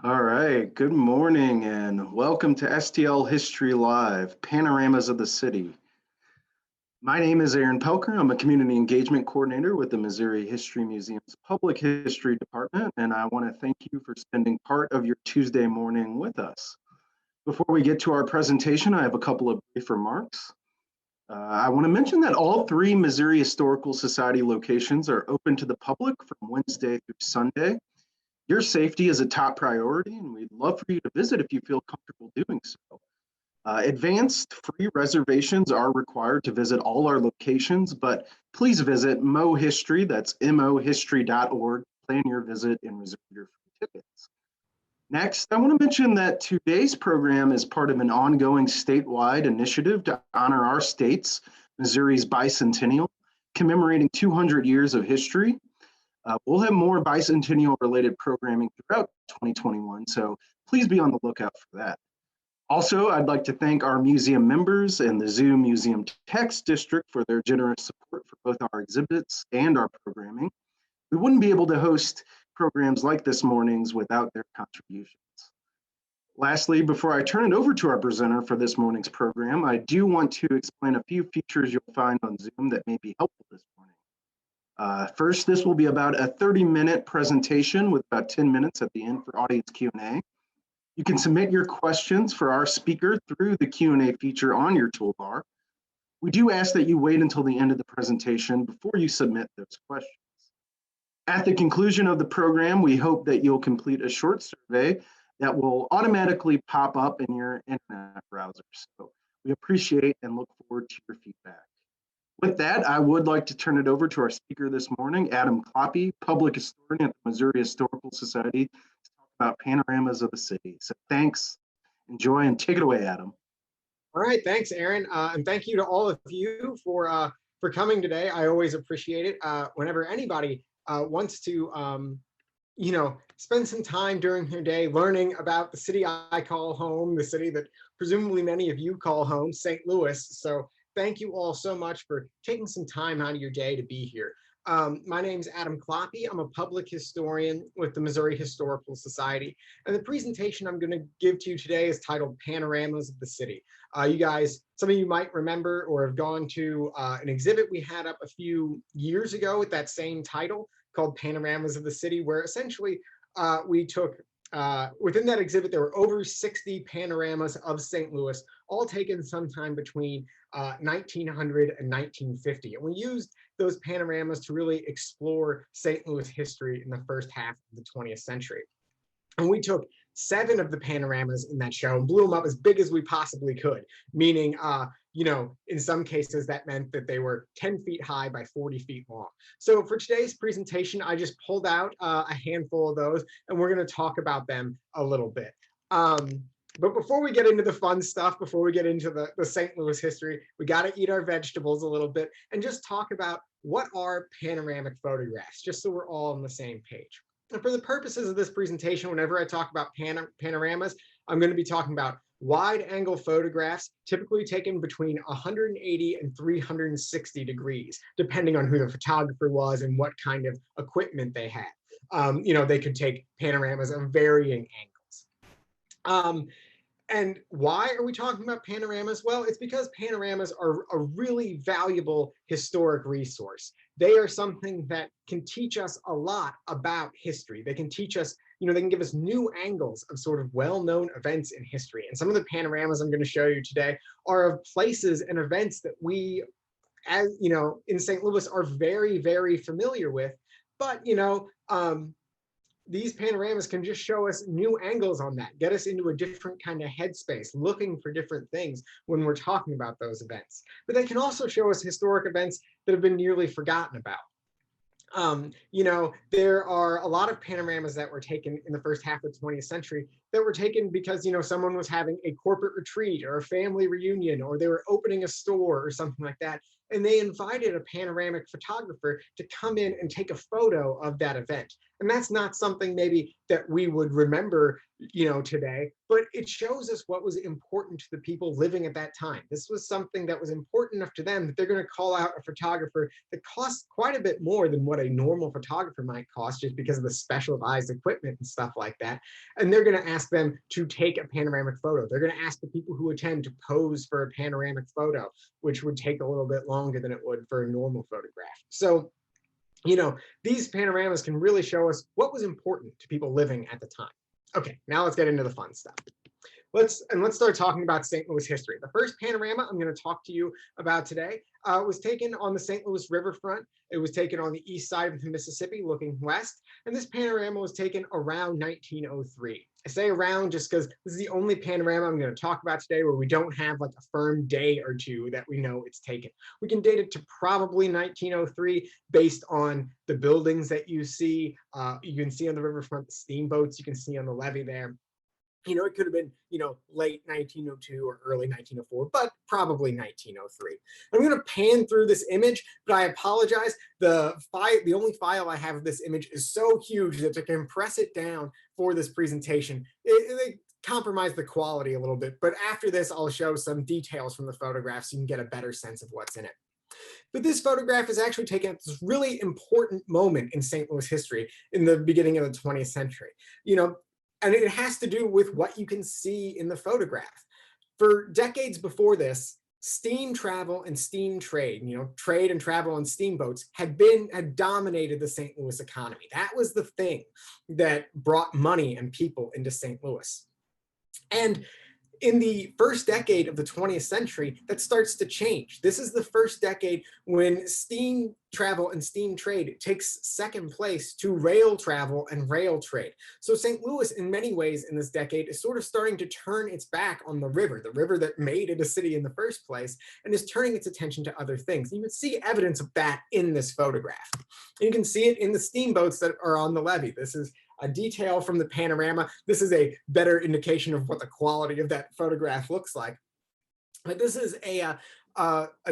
All right, good morning and welcome to STL History Live, Panoramas of the City. My name is Aaron Pelker. I'm a Community Engagement Coordinator with the Missouri History Museum's Public History Department, and I want to thank you for spending part of your Tuesday morning with us. Before we get to our presentation, I have a couple of brief remarks. I want to mention that all three Missouri Historical Society locations are open to the public from Wednesday through Sunday. Your safety is a top priority, and we'd love for you to visit if you feel comfortable doing so. Advanced free reservations are required to visit all our locations, but please visit MoHistory, that's mohistory.org, plan your visit and reserve your free tickets. Next, I want to mention that today's program is part of an ongoing statewide initiative to honor our state's, Missouri's bicentennial, commemorating 200 years of history. We'll have more bicentennial related programming throughout 2021, so please be on the lookout for that. Also, I'd like to thank our museum members and the Zoo Museum Text District for their generous support for both our exhibits and our programming. We wouldn't be able to host programs like this morning's without their contributions. Lastly, before I turn it over to our presenter for this morning's program, I do want to explain a few features you'll find on Zoom that may be helpful this morning. First, this will be about a 30-minute presentation with about 10 minutes at the end for audience Q&A. You can submit your questions for our speaker through the Q&A feature on your toolbar. We do ask that you wait until the end of the presentation before you submit those questions. At the conclusion of the program, we hope that you'll complete a short survey that will automatically pop up in your internet browser. So we appreciate and look forward to your feedback. With that, I would like to turn it over to our speaker this morning, Adam Kloppe, public historian at the Missouri Historical Society, to talk about panoramas of the city. So thanks, enjoy, and take it away, Adam. All right, thanks, Aaron, and thank you to all of you for coming today. I always appreciate it. Whenever anybody wants to, spend some time during their day learning about the city I call home, the city that presumably many of you call home, St. Louis. So thank you all so much for taking some time out of your day to be here. My name's Adam Kloppe. I'm a public historian with the Missouri Historical Society. And the presentation I'm going to give to you today is titled Panoramas of the City. You guys, some of you might remember or have gone to an exhibit we had up a few years ago with that same title called Panoramas of the City, where essentially we took within that exhibit, there were over 60 panoramas of St. Louis, all taken sometime between 1900 and 1950. And we used those panoramas to really explore St. Louis history in the first half of the 20th century. And we took 7 of the panoramas in that show and blew them up as big as we possibly could, meaning, in some cases that meant that they were 10 feet high by 40 feet long. So for today's presentation, I just pulled out a handful of those, and we're going to talk about them a little bit. But before we get into the fun stuff, before we get into the St. Louis history, we got to eat our vegetables a little bit and just talk about what are panoramic photographs, just so we're all on the same page. And for the purposes of this presentation, whenever I talk about panoramas, I'm going to be talking about wide-angle photographs, typically taken between 180 and 360 degrees, depending on who the photographer was and what kind of equipment they had. They could take panoramas of varying angles. And why are we talking about panoramas? Well, it's because panoramas are a really valuable historic resource. They are something that can teach us a lot about history. They can teach us, they can give us new angles of sort of well-known events in history. And some of the panoramas I'm going to show you today are of places and events that we, as in St. Louis, are very, very familiar with. But, these panoramas can just show us new angles on that, get us into a different kind of headspace, looking for different things when we're talking about those events. But they can also show us historic events that have been nearly forgotten about. There are a lot of panoramas that were taken in the first half of the 20th century that were taken because, someone was having a corporate retreat or a family reunion, or they were opening a store or something like that. And they invited a panoramic photographer to come in and take a photo of that event. And that's not something maybe that we would remember, today, but it shows us what was important to the people living at that time. This was something that was important enough to them that they're going to call out a photographer that costs quite a bit more than what a normal photographer might cost, just because of the specialized equipment and stuff like that. And they're going to ask them to take a panoramic photo. They're going to ask the people who attend to pose for a panoramic photo, which would take a little bit longer than it would for a normal photograph. So, these panoramas can really show us what was important to people living at the time. Okay, now let's get into the fun stuff. Let's start talking about St. Louis history. The first panorama I'm going to talk to you about today was taken on the St. Louis riverfront. It was taken on the east side of the Mississippi looking west, and this panorama was taken around 1903. I say around just because this is the only panorama I'm going to talk about today where we don't have like a firm day or two that we know it's taken. We can date it to probably 1903 based on the buildings that you see. You can see on the riverfront, the steamboats you can see on the levee there. It could have been, late 1902 or early 1904, but probably 1903. I'm going to pan through this image, but I apologize. The only file I have of this image is so huge that to compress it down for this presentation, it compromised the quality a little bit. But after this, I'll show some details from the photographs so you can get a better sense of what's in it. But this photograph is actually taken at this really important moment in St. Louis history in the beginning of the 20th century. And it has to do with what you can see in the photograph. For decades before this, steam travel and steam trade, trade and travel on steamboats had dominated the St. Louis economy. That was the thing that brought money and people into St. Louis. And in the first decade of the 20th century, that starts to change. This is the first decade when steam travel and steam trade takes second place to rail travel and rail trade. So St. Louis, in many ways in this decade, is sort of starting to turn its back on the river that made it a city in the first place, and is turning its attention to other things. You can see evidence of that in this photograph. And you can see it in the steamboats that are on the levee. This is a detail from the panorama. This is a better indication of what the quality of that photograph looks like. But this is a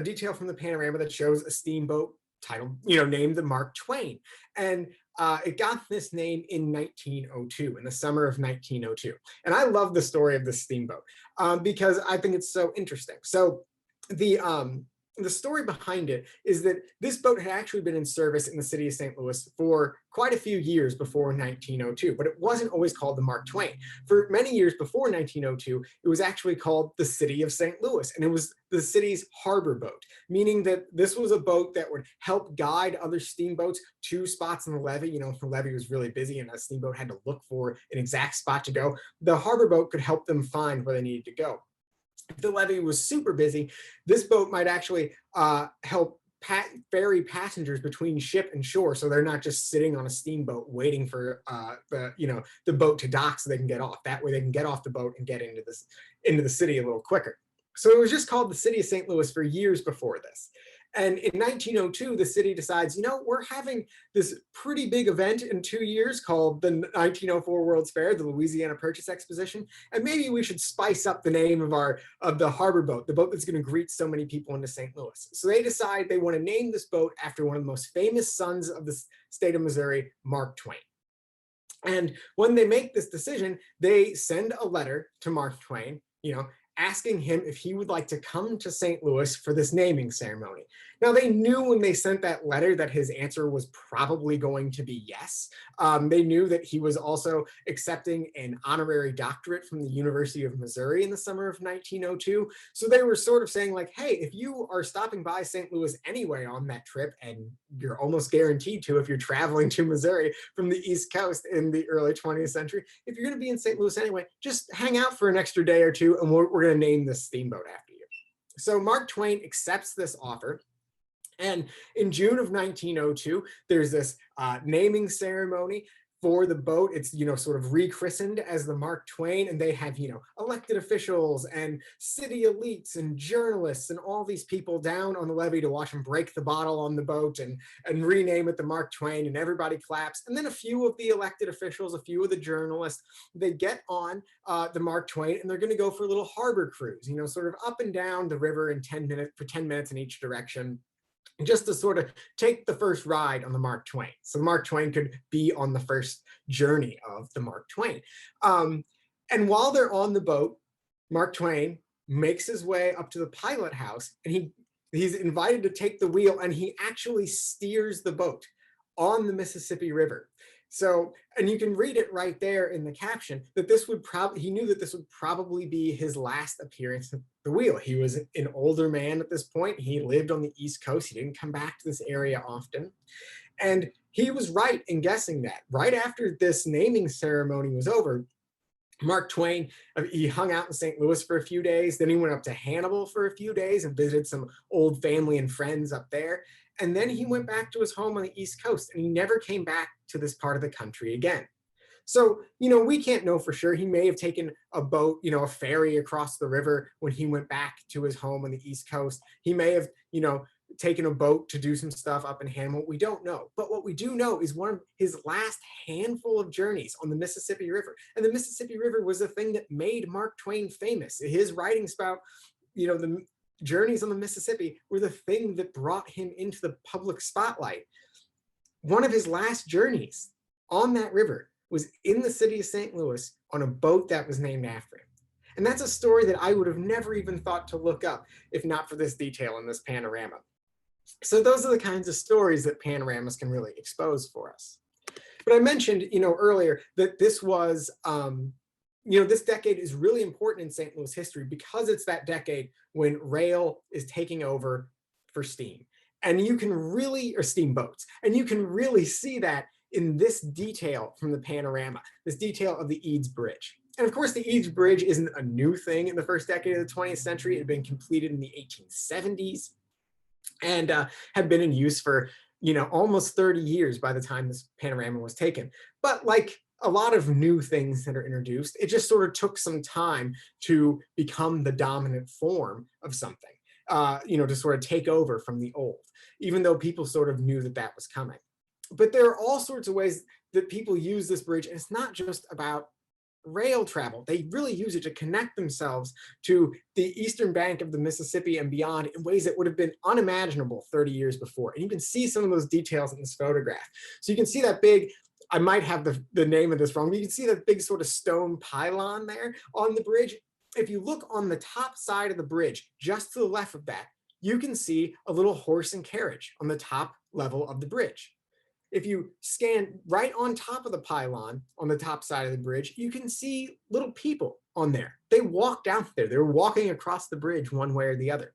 detail from the panorama that shows a steamboat titled, named the Mark Twain. And it got this name in 1902, in the summer of 1902. And I love the story of this steamboat because I think it's so interesting. So the story behind it is that this boat had actually been in service in the city of St. Louis for quite a few years before 1902, but it wasn't always called the Mark Twain. For many years before 1902, it was actually called the City of St. Louis, and it was the city's harbor boat, meaning that this was a boat that would help guide other steamboats to spots in the levee. If the levee was really busy and a steamboat had to look for an exact spot to go, the harbor boat could help them find where they needed to go. If the levee was super busy, this boat might actually help ferry passengers between ship and shore, so they're not just sitting on a steamboat waiting for the boat to dock so they can get off. That way they can get off the boat and get into the city a little quicker. So it was just called the City of St. Louis for years before this. And in 1902, the city decides, we're having this pretty big event in 2 years called the 1904 World's Fair, the Louisiana Purchase Exposition, and maybe we should spice up the name of the harbor boat, the boat that's going to greet so many people into St. Louis. So they decide they want to name this boat after one of the most famous sons of the state of Missouri, Mark Twain. And when they make this decision, they send a letter to Mark Twain, asking him if he would like to come to St. Louis for this naming ceremony. Now, they knew when they sent that letter that his answer was probably going to be yes. They knew that he was also accepting an honorary doctorate from the University of Missouri in the summer of 1902. So they were sort of saying like, hey, if you are stopping by St. Louis anyway on that trip, and you're almost guaranteed to if you're traveling to Missouri from the East Coast in the early 20th century, if you're going to be in St. Louis anyway, just hang out for an extra day or two and we're going to name this steamboat after you. So Mark Twain accepts this offer. And in June of 1902, there's this naming ceremony for the boat. It's, sort of rechristened as the Mark Twain, and they have, elected officials and city elites and journalists and all these people down on the levee to watch them break the bottle on the boat and rename it the Mark Twain, and everybody claps. And then a few of the elected officials, a few of the journalists, they get on the Mark Twain, and they're going to go for a little harbor cruise, sort of up and down the river in 10 minutes in each direction. just to sort of take the first ride on the Mark Twain. So the Mark Twain could be on the first journey of the Mark Twain. And while they're on the boat, Mark Twain makes his way up to the pilot house, and he's invited to take the wheel, and he actually steers the boat on the Mississippi River. So, and you can read it right there in the caption that he knew that this would probably be his last appearance at the wheel. He was an older man at this point. He lived on the East Coast. He didn't come back to this area often. And he was right in guessing that. Right after this naming ceremony was over, Mark Twain, he hung out in St. Louis for a few days. Then he went up to Hannibal for a few days and visited some old family and friends up there. And then he went back to his home on the East Coast, and he never came back to this part of the country again. So, we can't know for sure. He may have taken a boat, a ferry across the river when he went back to his home on the East Coast. He may have, taken a boat to do some stuff up in Hannibal. We don't know. But what we do know is one of his last handful of journeys on the Mississippi River. And the Mississippi River was the thing that made Mark Twain famous. His writings about, the journeys on the Mississippi were the thing that brought him into the public spotlight. One of his last journeys on that river was in the city of St. Louis on a boat that was named after him. And that's a story that I would have never even thought to look up if not for this detail in this panorama. So those are the kinds of stories that panoramas can really expose for us. But I mentioned, earlier that this was, this decade is really important in St. Louis history because it's that decade when rail is taking over for steam. And you can really, or steamboats, and you can really see that in this detail from the panorama, this detail of the Eads Bridge. And of course, the Eads Bridge isn't a new thing in the first decade of the 20th century. It had been completed in the 1870s and had been in use for, almost 30 years by the time this panorama was taken. But like a lot of new things that are introduced, it just sort of took some time to become the dominant form of something, to sort of take over from the old, even though people sort of knew that that was coming. But there are all sorts of ways that people use this bridge, and it's not just about rail travel. They really use it to connect themselves to the eastern bank of the Mississippi and beyond in ways that would have been unimaginable 30 years before. And you can see some of those details in this photograph. So you can see that big, I might have the name of this wrong, but you can see that big sort of stone pylon there on the bridge. If you look on the top side of the bridge, just to the left of that, you can see a little horse and carriage on the top level of the bridge. If you scan right on top of the pylon on the top side of the bridge, you can see little people on there. They walked out there. They were walking across the bridge one way or the other.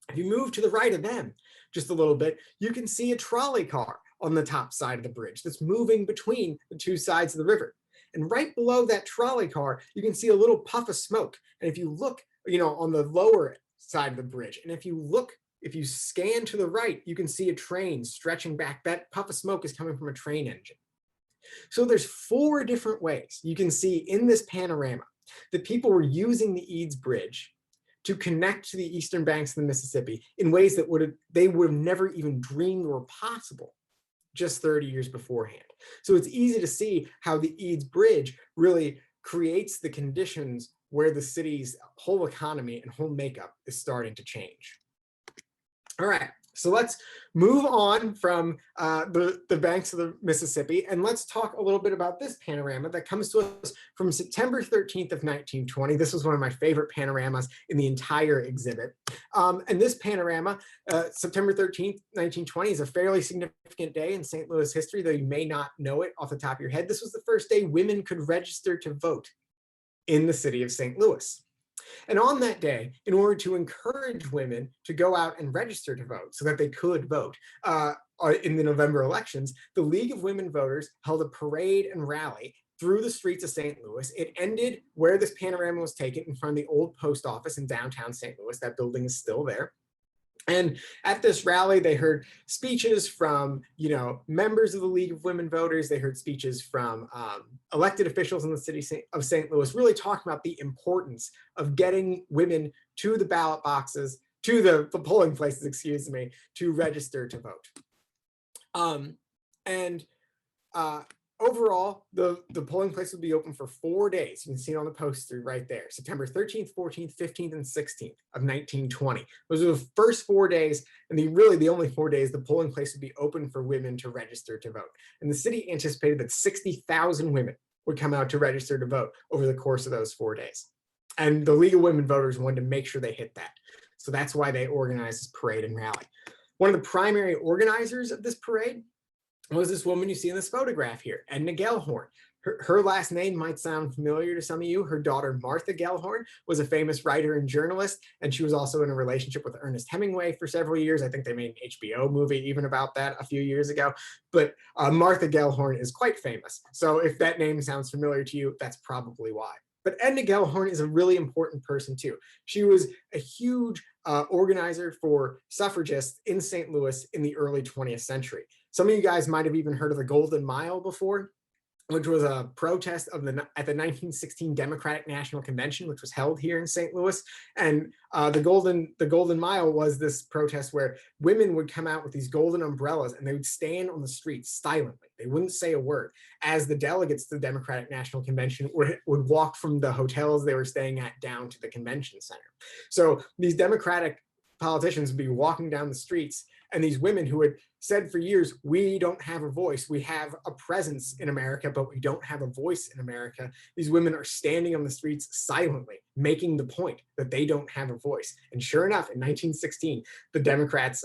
If you move to the right of them just a little bit, you can see a trolley car on the top side of the bridge that's moving between the two sides of the river. And right below that trolley car, you can see a little puff of smoke. And if you look, on the lower side of the bridge, and if you scan to the right, you can see a train stretching back. That puff of smoke is coming from a train engine. So there's 4 different ways you can see in this panorama that people were using the Eads Bridge to connect to the eastern banks of the Mississippi in ways that they would have never even dreamed were possible just 30 years beforehand. So it's easy to see how the Eads Bridge really creates the conditions where the city's whole economy and whole makeup is starting to change. All right, so let's move on from the banks of the Mississippi, and let's talk a little bit about this panorama that comes to us from September 13th of 1920. This was one of my favorite panoramas in the entire exhibit. And this panorama, September 13th, 1920, is a fairly significant day in St. Louis history, though you may not know it off the top of your head. This was the first day women could register to vote in the city of St. Louis. And on that day, in order to encourage women to go out and register to vote so that they could vote in the November elections, the League of Women Voters held a parade and rally through the streets of St. Louis. It ended where this panorama was taken, in front of the old post office in downtown St. Louis. That building is still there. And at this rally, they heard speeches from, members of the League of Women Voters. They heard speeches from elected officials in the city of St. Louis, really talking about the importance of getting women to the ballot boxes, to the polling places, to register to vote. overall, the polling place will be open for 4 days. You can see it on the poster right there, September 13th, 14th, 15th, and 16th of 1920. Those are the first 4 days, and really the only 4 days the polling place would be open for women to register to vote. And the city anticipated that 60,000 women would come out to register to vote over the course of those 4 days. And the League of Women Voters wanted to make sure they hit that. So that's why they organized this parade and rally. One of the primary organizers of this parade was this woman you see in this photograph here, Edna Gellhorn. Her last name might sound familiar to some of you. Her daughter, Martha Gellhorn, was a famous writer and journalist, and she was also in a relationship with Ernest Hemingway for several years. I think they made an HBO movie even about that a few years ago. But Martha Gellhorn is quite famous. So if that name sounds familiar to you, that's probably why. But Edna Gellhorn is a really important person too. She was a huge organizer for suffragists in St. Louis in the early 20th century. Some of you guys might have even heard of the Golden Mile before, which was a protest at the 1916 Democratic National Convention, which was held here in St. Louis. And the Golden Mile was this protest where women would come out with these golden umbrellas and they would stand on the streets silently. They wouldn't say a word as the delegates to the Democratic National Convention would walk from the hotels they were staying at down to the convention center. So these Democratic politicians would be walking down the streets, and these women who had said for years, we don't have a voice. We have a presence in America, but we don't have a voice in America. These women are standing on the streets silently, making the point that they don't have a voice. And sure enough, in 1916, the Democrats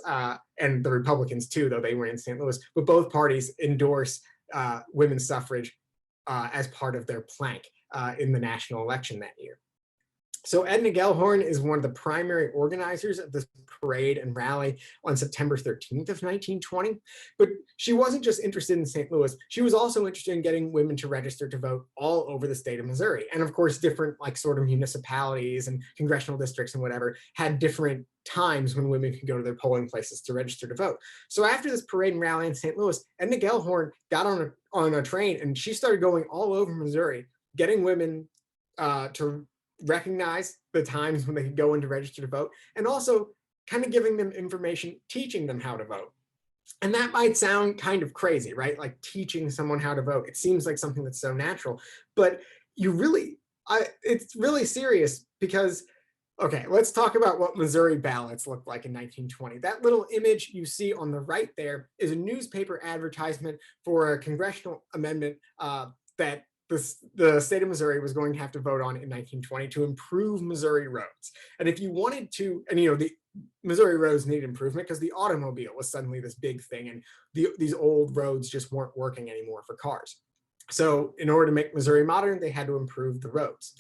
and the Republicans too, though they were in St. Louis, but both parties endorse women's suffrage as part of their plank in the national election that year. So Edna Gellhorn is one of the primary organizers of this parade and rally on September 13th of 1920. But she wasn't just interested in St. Louis. She was also interested in getting women to register to vote all over the state of Missouri. And of course, different sort of municipalities and congressional districts and whatever had different times when women could go to their polling places to register to vote. So after this parade and rally in St. Louis, Edna Gellhorn got on a train and she started going all over Missouri, getting women to recognize the times when they could go in to register to vote, and also kind of giving them information, teaching them how to vote. And that might sound kind of crazy, right? Like teaching someone how to vote. It seems like something that's so natural, but it's really serious because, okay, let's talk about what Missouri ballots looked like in 1920. That little image you see on the right there is a newspaper advertisement for a congressional amendment that the state of Missouri was going to have to vote on in 1920 to improve Missouri roads. And if you wanted to, and the Missouri roads needed improvement because the automobile was suddenly this big thing, and these old roads just weren't working anymore for cars. So in order to make Missouri modern, they had to improve the roads.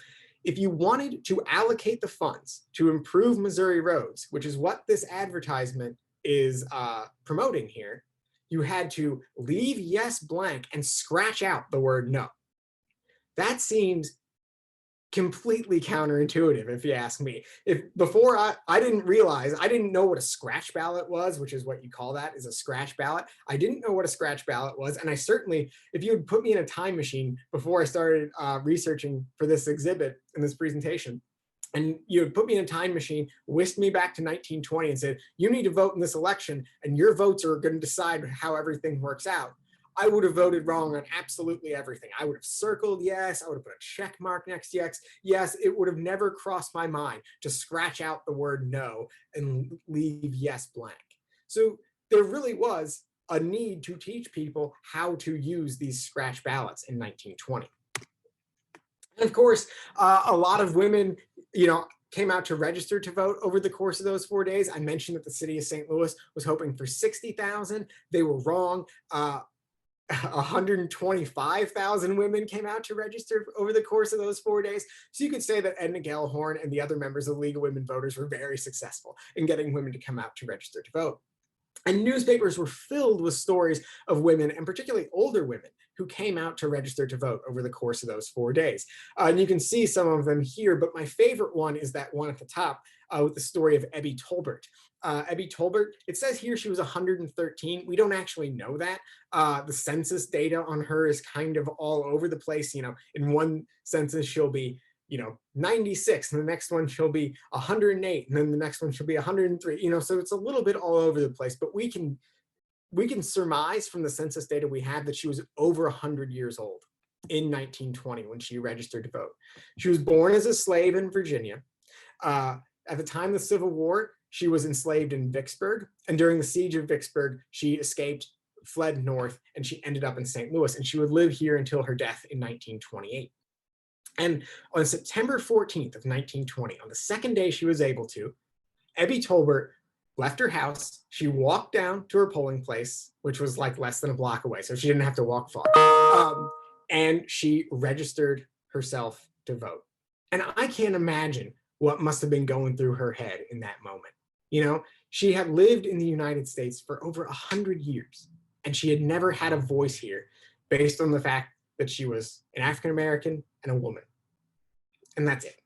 If you wanted to allocate the funds to improve Missouri roads, which is what this advertisement is promoting here, you had to leave yes blank and scratch out the word no. That seems completely counterintuitive, if you ask me. If before I didn't realize, I didn't know what a scratch ballot was, which is what you call that, is a scratch ballot. I didn't know what a scratch ballot was. And I certainly, if you had put me in a time machine before I started researching for this exhibit in this presentation, and you would put me in a time machine, whisked me back to 1920 and said, you need to vote in this election and your votes are going to decide how everything works out, I would have voted wrong on absolutely everything. I would have circled yes, I would have put a check mark next to yes. Yes, it would have never crossed my mind to scratch out the word no and leave yes blank. So there really was a need to teach people how to use these scratch ballots in 1920. And of course, a lot of women, came out to register to vote over the course of those 4 days. I mentioned that the city of St. Louis was hoping for 60,000. They were wrong. 125,000 women came out to register over the course of those 4 days. So you could say that Edna Gellhorn and the other members of the League of Women Voters were very successful in getting women to come out to register to vote. And newspapers were filled with stories of women, and particularly older women, who came out to register to vote over the course of those 4 days. And you can see some of them here, but my favorite one is that one at the top with the story of Ebby Tolbert. Ebby Tolbert, it says here she was 113. We don't actually know that. The census data on her is kind of all over the place. In one census, she'll be 96, and the next one she'll be 108, and then the next one she'll be 103, so it's a little bit all over the place, but we can we can surmise from the census data we have that she was over 100 years old in 1920 when she registered to vote. She was born as a slave in Virginia. At the time of the Civil War, she was enslaved in Vicksburg, and during the siege of Vicksburg, she escaped, fled north, and she ended up in St. Louis, and she would live here until her death in 1928. And on September 14th of 1920, on the second day she was able to, Ebby Tolbert left her house. She walked down to her polling place, which was like less than a block away, so she didn't have to walk far. And she registered herself to vote. And I can't imagine what must have been going through her head in that moment. You know, she had lived in the United States for over 100 years, and she had never had a voice here based on the fact that she was an African American and a woman. And that's it.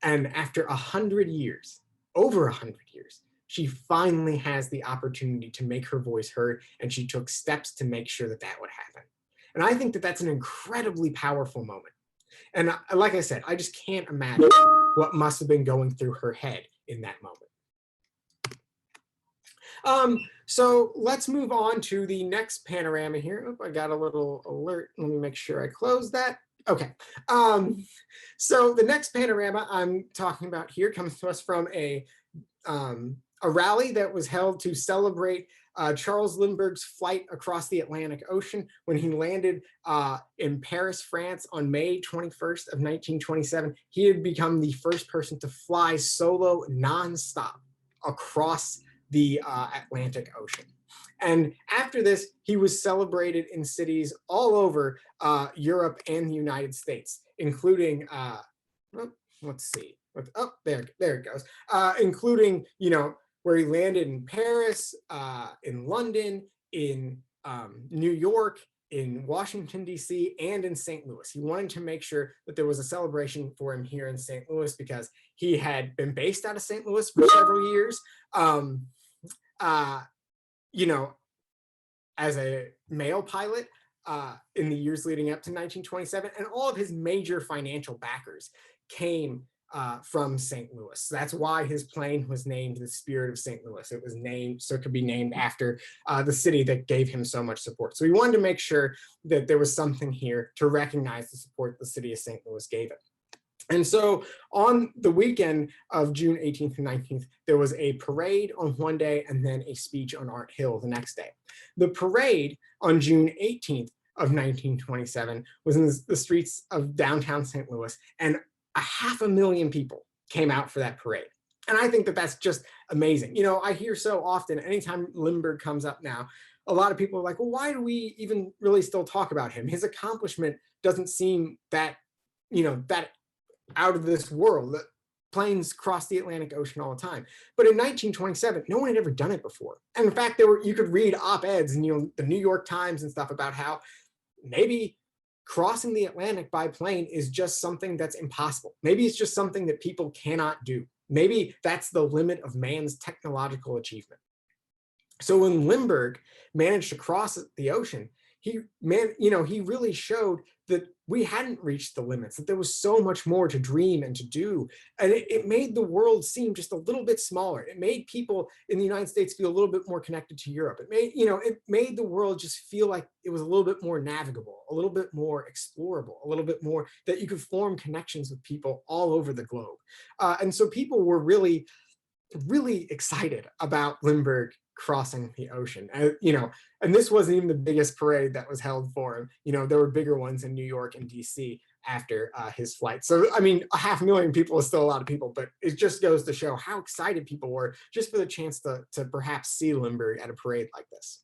And after 100 years, over 100 years, she finally has the opportunity to make her voice heard, and she took steps to make sure that that would happen. And I think that that's an incredibly powerful moment. And like I said, I just can't imagine what must have been going through her head in that moment. So let's move on to the next panorama here. Oh, I got a little alert. Let me make sure I close that. Okay. So the next panorama I'm talking about here comes to us from a rally that was held to celebrate Charles Lindbergh's flight across the Atlantic Ocean when he landed in Paris, France on May 21st of 1927. He had become the first person to fly solo nonstop across the Atlantic Ocean. And after this, he was celebrated in cities all over Europe and the United States, including, let's see, oh, there it goes, including, you know, where he landed in Paris, in London, in New York, in Washington, D.C., and in St. Louis. He wanted to make sure that there was a celebration for him here in St. Louis because he had been based out of St. Louis for several years. You know, as a male pilot in the years leading up to 1927, and all of his major financial backers came from St. Louis. That's why his plane was named the Spirit of St. Louis. It was named so it could be named after the city that gave him so much support. So he wanted to make sure that there was something here to recognize the support the city of St. Louis gave it. And so on the weekend of June 18th and 19th, there was a parade on one day and then a speech on Art Hill the next day. The parade on June 18th of 1927 was in the streets of downtown St. Louis, and 500,000 people came out for that parade. And I think that that's just amazing. You know, I hear so often, anytime Lindbergh comes up now, a lot of people are like, well, why do we even really still talk about him? His accomplishment doesn't seem that, you know, that out of this world. That planes cross the Atlantic Ocean all the time. But in 1927, no one had ever done it before. And in fact, you could read op-eds in, you know, the New York Times and stuff about how maybe crossing the Atlantic by plane is just something that's impossible. Maybe it's just something that people cannot do. Maybe that's the limit of man's technological achievement. So when Lindbergh managed to cross the ocean, he really showed that we hadn't reached the limits, that there was so much more to dream and to do. And it made the world seem just a little bit smaller. It made people in the United States feel a little bit more connected to Europe. It made the world just feel like it was a little bit more navigable, a little bit more explorable, a little bit more that you could form connections with people all over the globe. And so people were really, really excited about Lindbergh crossing the ocean. And this wasn't even the biggest parade that was held for him. You know, there were bigger ones in New York and DC after his flight. So, I mean, 500,000 people is still a lot of people, but it just goes to show how excited people were just for the chance to perhaps see Lindbergh at a parade like this.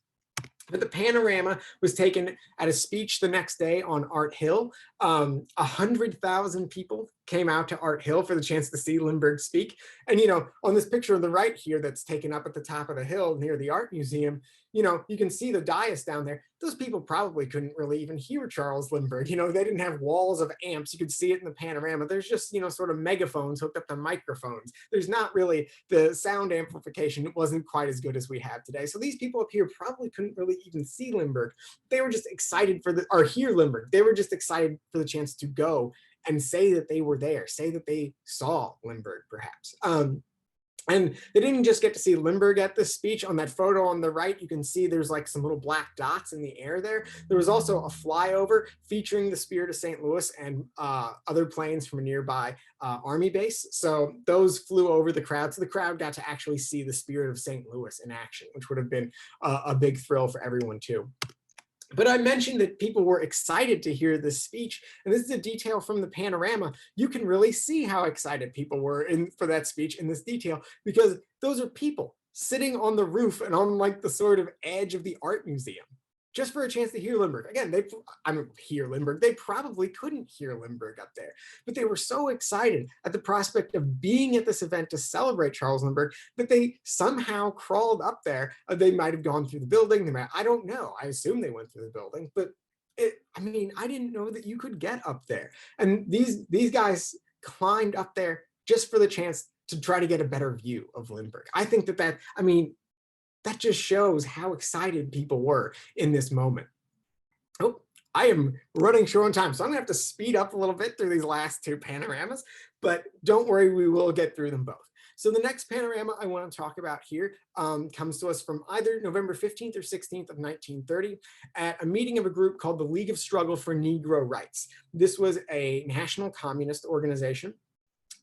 But the panorama was taken at a speech the next day on Art Hill. 100,000 people came out to Art Hill for the chance to see Lindbergh speak. And, you know, on this picture on the right here that's taken up at the top of the hill near the Art Museum, you know, you can see the dais down there. Those people probably couldn't really even hear Charles Lindbergh. You know, they didn't have walls of amps. You could see it in the panorama. There's just, you know, sort of megaphones hooked up to microphones. There's not really, the sound amplification wasn't quite as good as we have today. So these people up here probably couldn't really even see Lindbergh. They were just excited or hear Lindbergh. They were just excited for the chance to go and say that they were there, say that they saw Lindbergh perhaps. And they didn't just get to see Lindbergh at this speech. On that photo on the right, you can see there's like some little black dots in the air there. There was also a flyover featuring the Spirit of St. Louis and other planes from a nearby Army base. So those flew over the crowd. So the crowd got to actually see the Spirit of St. Louis in action, which would have been a big thrill for everyone too. But I mentioned that people were excited to hear this speech, and this is a detail from the panorama. You can really see how excited people were for that speech in this detail, because those are people sitting on the roof and on like the sort of edge of the art museum, just for a chance to hear Lindbergh. Again, they probably couldn't hear Lindbergh up there, but they were so excited at the prospect of being at this event to celebrate Charles Lindbergh that they somehow crawled up there. They might have gone through the building. I don't know. I assume they went through the building, but I didn't know that you could get up there. And these guys climbed up there just for the chance to try to get a better view of Lindbergh. I think that just shows how excited people were in this moment. Oh, I am running short on time, so I'm gonna have to speed up a little bit through these last two panoramas, but don't worry, we will get through them both. So the next panorama I want to talk about here comes to us from either November 15th or 16th of 1930 at a meeting of a group called the League of Struggle for Negro Rights. This was a national communist organization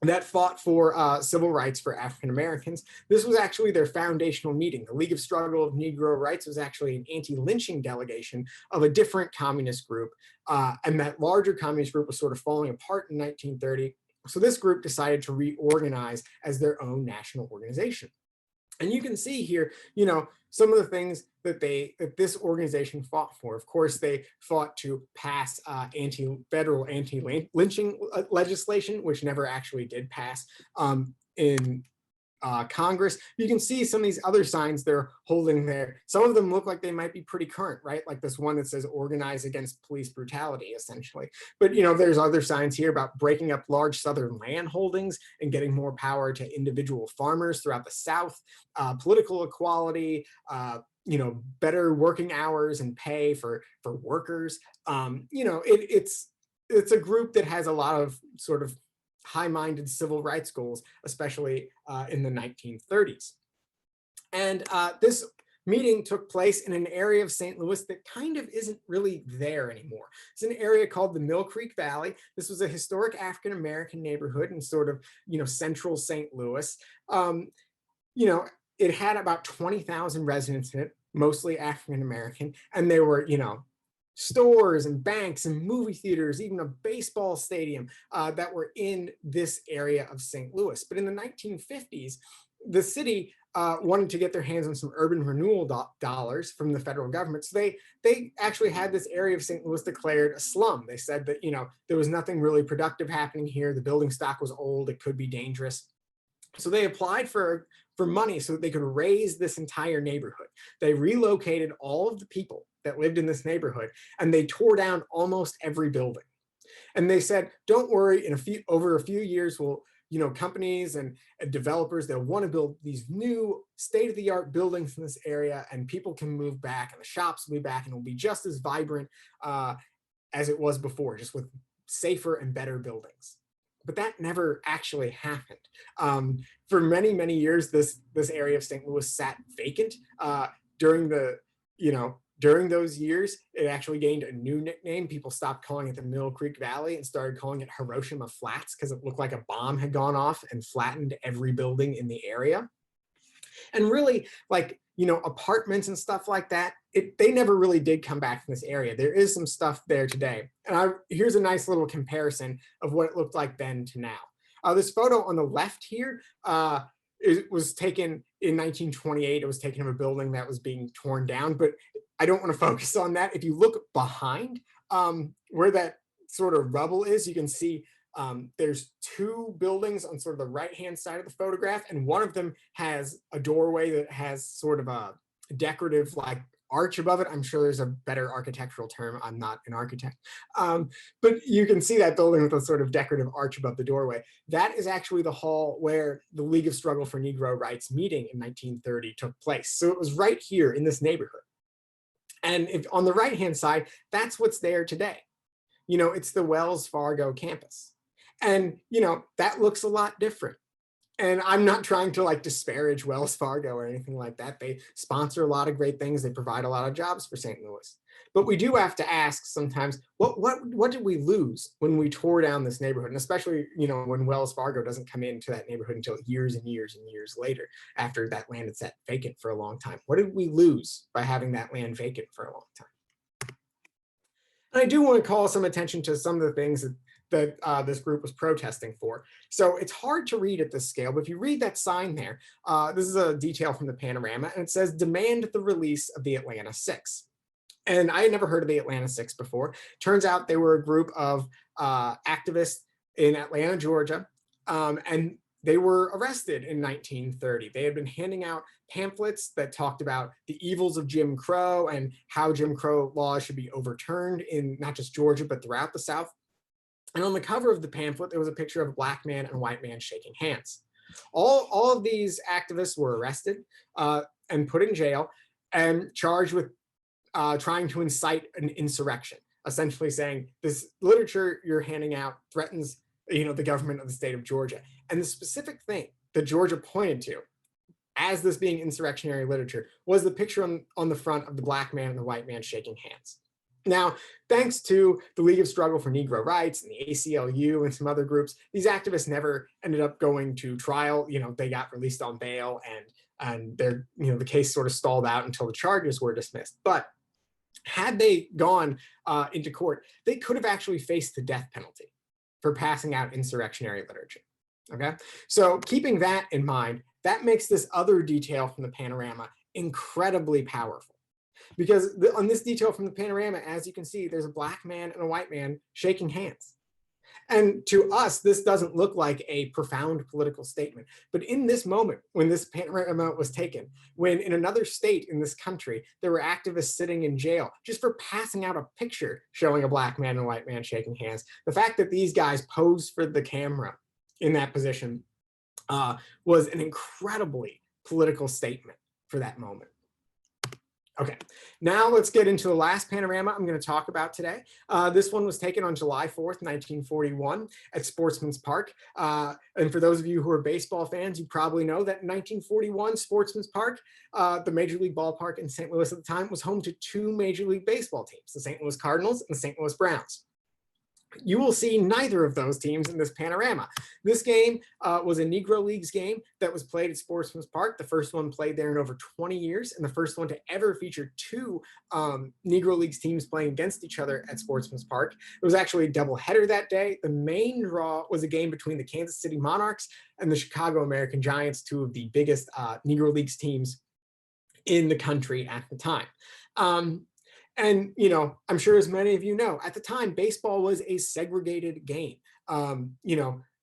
that fought for civil rights for African Americans. This was actually their foundational meeting. The League of Struggle of Negro Rights was actually an anti-lynching delegation of a different communist group. And that larger communist group was sort of falling apart in 1930. So this group decided to reorganize as their own national organization. And you can see here, some of the things that this organization fought for. Of course, they fought to pass federal anti-lynching legislation, which never actually did pass in Congress. You can see some of these other signs they're holding there. Some of them look like they might be pretty current, right? Like this one that says organize against police brutality, essentially. But there's other signs here about breaking up large Southern land holdings and getting more power to individual farmers throughout the South, political equality, better working hours and pay for workers. It's a group that has a lot of sort of high-minded civil rights goals, especially in the 1930s. And this meeting took place in an area of St. Louis that kind of isn't really there anymore. It's an area called the Mill Creek Valley. This was a historic African-American neighborhood in sort of, central St. Louis. It had about 20,000 residents in it, mostly African-American, and there were, stores and banks and movie theaters, even a baseball stadium that were in this area of St. Louis. But in the 1950s, the city wanted to get their hands on some urban renewal dollars from the federal government. So they actually had this area of St. Louis declared a slum. They said that, there was nothing really productive happening here. The building stock was old. It could be dangerous. So they applied for money so that they could raise this entire neighborhood. They relocated all of the people that lived in this neighborhood, and they tore down almost every building. And they said, don't worry, over a few years, companies and developers, they'll want to build these new state-of-the-art buildings in this area, and people can move back, and the shops will be back, and it'll be just as vibrant as it was before, just with safer and better buildings. But that never actually happened. For many, many years, this area of St. Louis sat vacant. During those years, it actually gained a new nickname. People stopped calling it the Mill Creek Valley and started calling it Hiroshima Flats because it looked like a bomb had gone off and flattened every building in the area. And really, apartments and stuff like that, they never really did come back from this area. There is some stuff there today. And here's a nice little comparison of what it looked like then to now. This photo on the left here, it was taken in 1928. It was taken of a building that was being torn down, but I don't want to focus on that. If you look behind where that sort of rubble is, you can see there's two buildings on sort of the right-hand side of the photograph, and one of them has a doorway that has sort of a decorative arch above it. I'm sure there's a better architectural term. I'm not an architect. But you can see that building with a sort of decorative arch above the doorway. That is actually the hall where the League of Struggle for Negro Rights meeting in 1930 took place. So it was right here in this neighborhood. And on the right-hand side, that's what's there today. It's the Wells Fargo campus. And, that looks a lot different. And I'm not trying to like disparage Wells Fargo or anything like that. They sponsor a lot of great things. They provide a lot of jobs for St. Louis. But we do have to ask sometimes, what did we lose when we tore down this neighborhood? And especially, when Wells Fargo doesn't come into that neighborhood until years and years and years later, after that land had sat vacant for a long time. What did we lose by having that land vacant for a long time? And I do want to call some attention to some of the things that this group was protesting for. So it's hard to read at this scale, but if you read that sign there, this is a detail from the panorama, and it says, "Demand the release of the Atlanta Six." And I had never heard of the Atlanta Six before. Turns out they were a group of activists in Atlanta, Georgia, and they were arrested in 1930. They had been handing out pamphlets that talked about the evils of Jim Crow and how Jim Crow laws should be overturned in not just Georgia, but throughout the South. And on the cover of the pamphlet, there was a picture of a black man and a white man shaking hands. All of these activists were arrested and put in jail and charged with trying to incite an insurrection, essentially saying this literature you're handing out threatens the government of the state of Georgia. And the specific thing that Georgia pointed to as this being insurrectionary literature was the picture on the front of the black man and the white man shaking hands. Now, thanks to the League of Struggle for Negro Rights and the ACLU and some other groups, these activists never ended up going to trial. They got released on bail, and their the case sort of stalled out until the charges were dismissed. But had they gone into court, they could have actually faced the death penalty for passing out insurrectionary literature. Okay, so keeping that in mind, that makes this other detail from the panorama incredibly powerful. Because on this detail from the panorama, as you can see, there's a black man and a white man shaking hands. And to us, this doesn't look like a profound political statement. But in this moment, when this panorama was taken, when in another state in this country, there were activists sitting in jail just for passing out a picture showing a black man and a white man shaking hands, the fact that these guys posed for the camera in that position was an incredibly political statement for that moment. Okay, now let's get into the last panorama I'm going to talk about today. This one was taken on July 4th, 1941 at Sportsman's Park. And for those of you who are baseball fans, you probably know that in 1941, Sportsman's Park, the Major League ballpark in St. Louis at the time, was home to two Major League Baseball teams, the St. Louis Cardinals and the St. Louis Browns. You will see neither of those teams in this panorama. This game was a Negro Leagues game that was played at Sportsman's Park. The first one played there in over 20 years, and the first one to ever feature two Negro Leagues teams playing against each other at Sportsman's Park. It was actually a doubleheader that day. The main draw was a game between the Kansas City Monarchs and the Chicago American Giants, two of the biggest Negro Leagues teams in the country at the time. And, I'm sure as many of you know, at the time, baseball was a segregated game.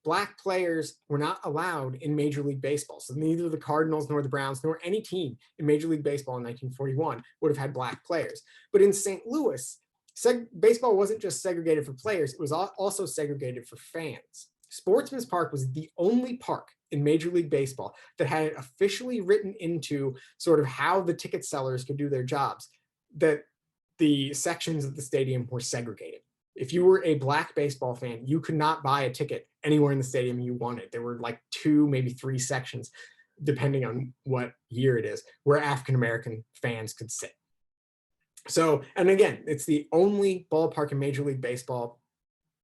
Black players were not allowed in Major League Baseball. So neither the Cardinals nor the Browns nor any team in Major League Baseball in 1941 would have had black players. But in St. Louis, baseball wasn't just segregated for players, it was also segregated for fans. Sportsman's Park was the only park in Major League Baseball that had it officially written into sort of how the ticket sellers could do their jobs, that the sections of the stadium were segregated. If you were a black baseball fan, you could not buy a ticket anywhere in the stadium you wanted. There were like 2, maybe 3 sections, depending on what year it is, where African-American fans could sit. So, and again, it's the only ballpark in Major League Baseball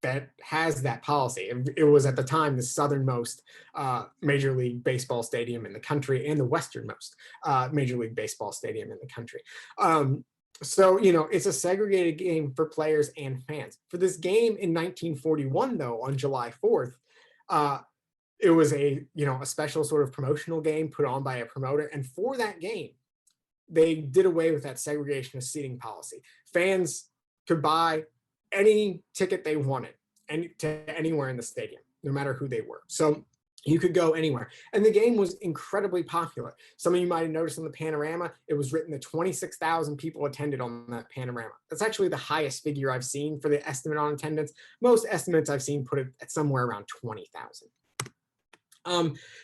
that has that policy. It was at the time the southernmost Major League Baseball stadium in the country and the westernmost Major League Baseball stadium in the country. So, it's a segregated game for players and fans. For this game in 1941, though, on July 4th, it was a special sort of promotional game put on by a promoter. And for that game, they did away with that segregation of seating policy. Fans could buy any ticket they wanted to anywhere in the stadium, no matter who they were. So you could go anywhere. And the game was incredibly popular. Some of you might have noticed on the panorama, it was written that 26,000 people attended on that panorama. That's actually the highest figure I've seen for the estimate on attendance. Most estimates I've seen put it at somewhere around 20,000.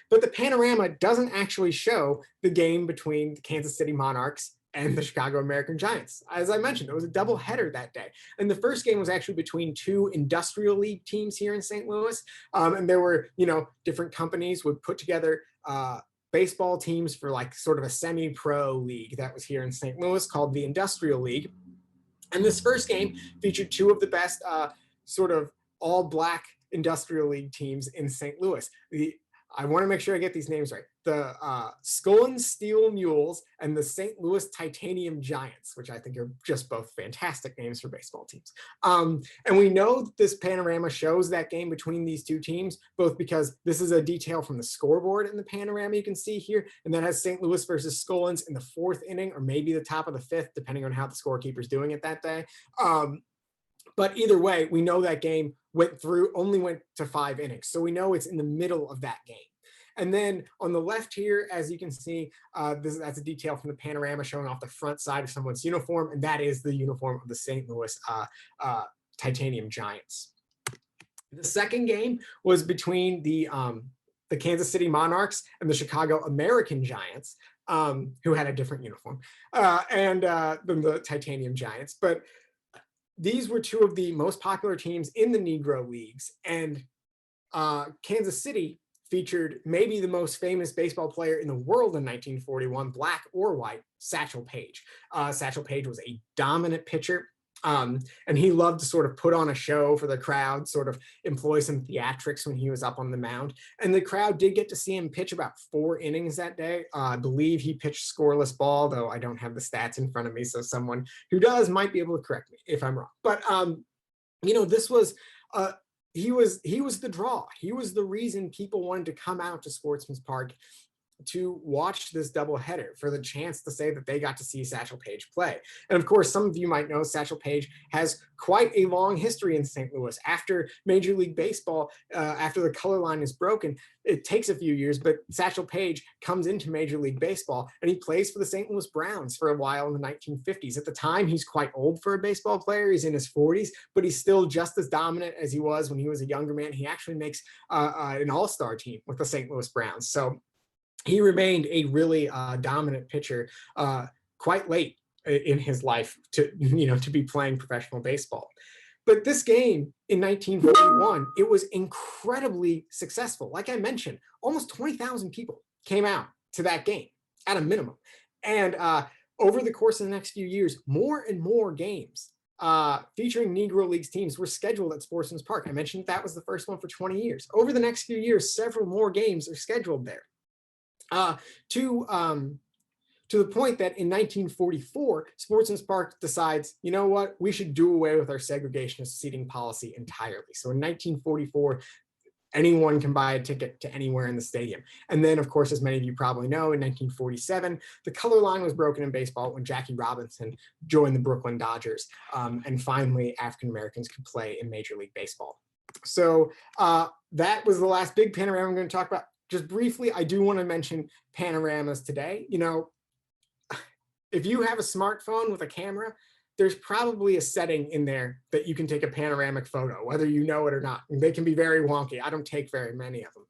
But the panorama doesn't actually show the game between the Kansas City Monarchs and the Chicago American Giants. As I mentioned, it was a doubleheader that day. And the first game was actually between two industrial league teams here in St. Louis. And there were, different companies would put together baseball teams for like sort of a semi-pro league that was here in St. Louis called the Industrial League. And this first game featured two of the best sort of all-black industrial league teams in St. Louis. I want to make sure I get these names right. The Scullin Steel Mules and the St. Louis Titanium Giants, which I think are just both fantastic names for baseball teams. And we know that this panorama shows that game between these two teams, both because this is a detail from the scoreboard in the panorama you can see here, and that has St. Louis versus Scullins in the 4th inning, or maybe the top of the 5th, depending on how the scorekeeper's doing it that day. But either way, we know that game only went to 5 innings. So we know it's in the middle of that game. And then on the left here, as you can see, that's a detail from the panorama showing off the front side of someone's uniform, and that is the uniform of the St. Louis Titanium Giants. The second game was between the Kansas City Monarchs and the Chicago American Giants, who had a different uniform than the Titanium Giants. But these were two of the most popular teams in the Negro Leagues, and Kansas City featured maybe the most famous baseball player in the world in 1941, black or white, Satchel Paige. Satchel Paige was a dominant pitcher, and he loved to sort of put on a show for the crowd, sort of employ some theatrics when he was up on the mound. And the crowd did get to see him pitch about 4 innings that day. I believe he pitched scoreless ball, though I don't have the stats in front of me, so someone who does might be able to correct me if I'm wrong. But this was he was the draw. He was the reason people wanted to come out to Sportsman's Park to watch this doubleheader, for the chance to say that they got to see Satchel Paige play. And of course, some of you might know Satchel Paige has quite a long history in St. Louis. After Major League Baseball, after the color line is broken, it takes a few years, but Satchel Paige comes into Major League Baseball, and he plays for the St. Louis Browns for a while in the 1950s. At the time, he's quite old for a baseball player. He's in his 40s, but he's still just as dominant as he was when he was a younger man. He actually makes an all-star team with the St. Louis Browns. So he remained a really dominant pitcher quite late in his life to be playing professional baseball. But this game in 1941, it was incredibly successful. Like I mentioned, almost 20,000 people came out to that game at a minimum. And over the course of the next few years, more and more games featuring Negro Leagues teams were scheduled at Sportsman's Park. I mentioned that was the first one for 20 years. Over the next few years, several more games are scheduled there. To the point that in 1944, Sportsman's Park decides, you know what, we should do away with our segregationist seating policy entirely. So in 1944, anyone can buy a ticket to anywhere in the stadium. And then, of course, as many of you probably know, in 1947, the color line was broken in baseball when Jackie Robinson joined the Brooklyn Dodgers. And finally, African Americans could play in Major League Baseball. So that was the last big panorama I'm going to talk about. Just briefly, I do want to mention panoramas today. If you have a smartphone with a camera, there's probably a setting in there that you can take a panoramic photo, whether you know it or not. And they can be very wonky. I don't take very many of them.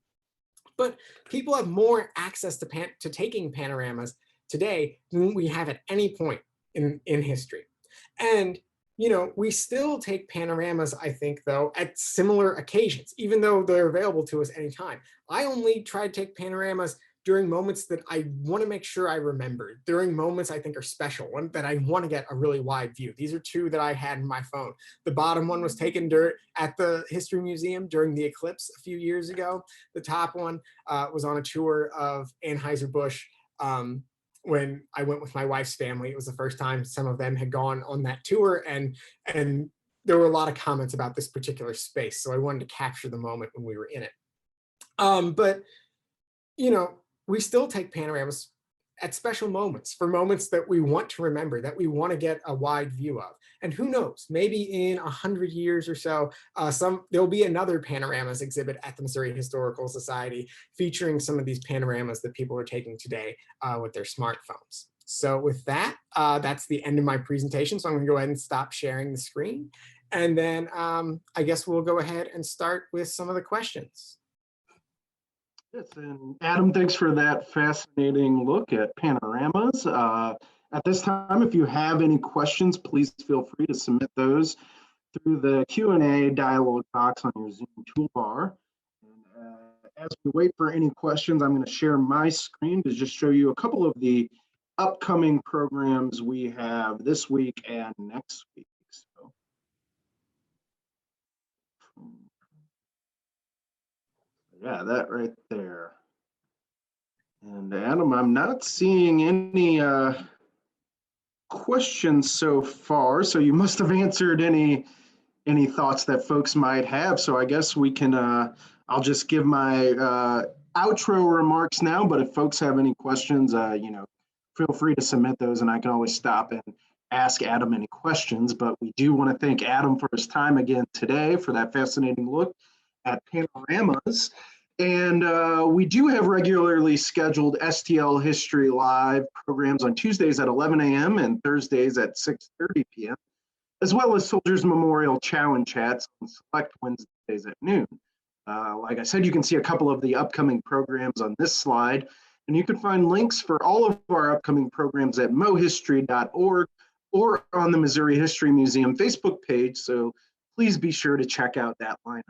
But people have more access to taking panoramas today than we have at any point in history. And we still take panoramas, I think, though, at similar occasions, even though they're available to us anytime. I only try to take panoramas during moments that I want to make sure I remember, during moments I think are special, that I want to get a really wide view. These are two that I had in my phone. The bottom one was taken at the History Museum during the eclipse a few years ago. The top one was on a tour of Anheuser-Busch when I went with my wife's family. It was the first time some of them had gone on that tour, and there were a lot of comments about this particular space. So I wanted to capture the moment when we were in it. But we still take panoramas at special moments, for moments that we want to remember, that we want to get a wide view of. And who knows, maybe in 100 years or so, there'll be another panoramas exhibit at the Missouri Historical Society featuring some of these panoramas that people are taking today with their smartphones. So with that, that's the end of my presentation. So I'm going to go ahead and stop sharing the screen. And then I guess we'll go ahead and start with some of the questions. Yes, and Adam, thanks for that fascinating look at panoramas. At this time, if you have any questions, please feel free to submit those through the Q&A dialog box on your Zoom toolbar. And as we wait for any questions, I'm going to share my screen to just show you a couple of the upcoming programs we have this week and next week. So, yeah, that right there. And Adam, I'm not seeing any questions so far, so you must have answered any thoughts that folks might have. So I guess we can, I'll just give my outro remarks now, but if folks have any questions, feel free to submit those and I can always stop and ask Adam any questions. But we do want to thank Adam for his time again today for that fascinating look at panoramas. And we do have regularly scheduled STL History Live programs on Tuesdays at 11 a.m. and Thursdays at 6:30 p.m., as well as Soldiers Memorial Chow and Chats on select Wednesdays at noon. Like I said, you can see a couple of the upcoming programs on this slide, and you can find links for all of our upcoming programs at mohistory.org or on the Missouri History Museum Facebook page, so please be sure to check out that lineup.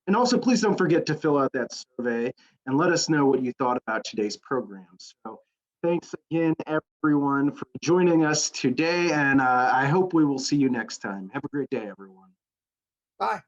And also, please don't forget to fill out that survey and let us know what you thought about today's programs. So thanks again, everyone, for joining us today, and I hope we will see you next time. Have a great day, everyone. Bye.